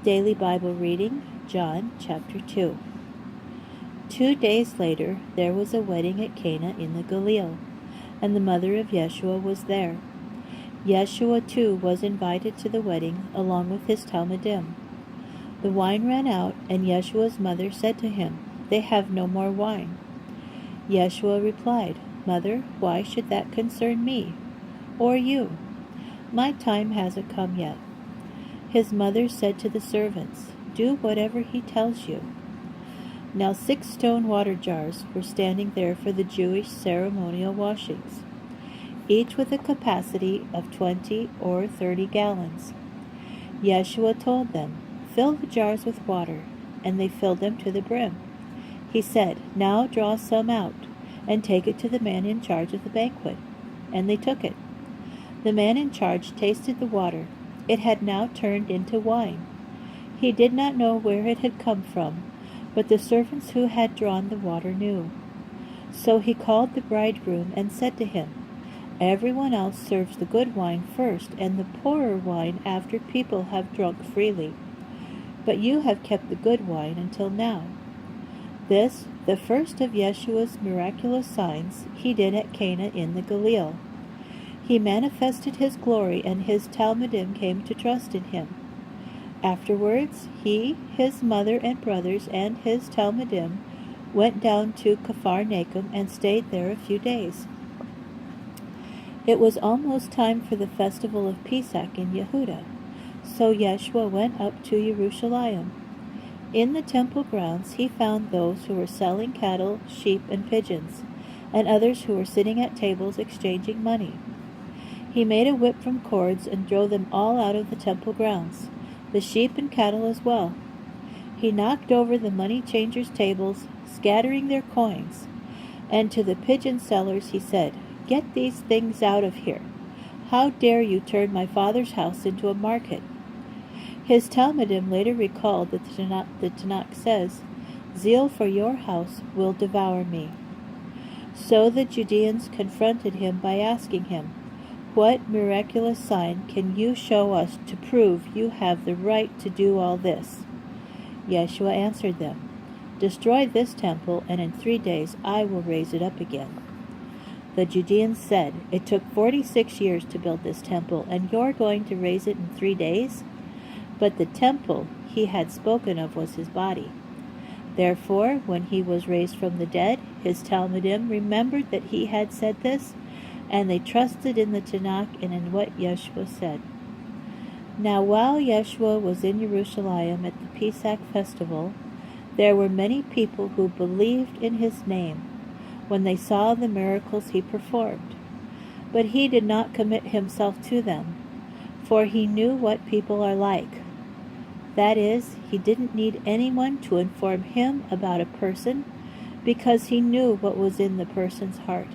Daily Bible reading, John chapter 2. 2 days later, there was a wedding at Cana in the Galilee, and the mother of Yeshua was there. Yeshua too was invited to the wedding, along with his Talmidim. The wine ran out, and Yeshua's mother said to him, "They have no more wine." Yeshua replied, "Mother, why should that concern me? Or you? My time hasn't come yet." His mother said to the servants, "Do whatever he tells you." Now 6 stone water jars were standing there for the Jewish ceremonial washings, each with a capacity of 20 or 30 gallons. Yeshua told them, "Fill the jars with water," and they filled them to the brim. He said, "Now draw some out, and take it to the man in charge of the banquet." And they took it. The man in charge tasted the water. It had now turned into wine. He did not know where it had come from, but the servants who had drawn the water knew. So he called the bridegroom and said to him, "Everyone else serves the good wine first, and the poorer wine after people have drunk freely. But you have kept the good wine until now." This, the first of Yeshua's miraculous signs, he did at Cana in the Galilee. He manifested his glory, and his Talmidim came to trust in him. Afterwards, he, his mother and brothers, and his Talmidim went down to Capharnaum and stayed there a few days. It was almost time for the festival of Pesach in Yehuda, so Yeshua went up to Jerusalem. In the temple grounds he found those who were selling cattle, sheep, and pigeons, and others who were sitting at tables exchanging money. He made a whip from cords and drove them all out of the temple grounds, the sheep and cattle as well. He knocked over the money changers' tables, scattering their coins. And to the pigeon sellers he said, "Get these things out of here. How dare you turn my father's house into a market?" His Talmidim later recalled that the Tanakh says, "Zeal for your house will devour me." So the Judeans confronted him by asking him, "What miraculous sign can you show us to prove you have the right to do all this?" Yeshua answered them, "Destroy this temple, and in 3 days I will raise it up again." The Judeans said, "It took 46 years to build this temple, and you're going to raise it in 3 days?" But the temple he had spoken of was his body. Therefore, when he was raised from the dead, his Talmidim remembered that he had said this, and they trusted in the Tanakh and in what Yeshua said. Now while Yeshua was in Jerusalem at the Pesach festival, there were many people who believed in his name when they saw the miracles he performed. But he did not commit himself to them, for he knew what people are like. That is, he didn't need anyone to inform him about a person, because he knew what was in the person's heart.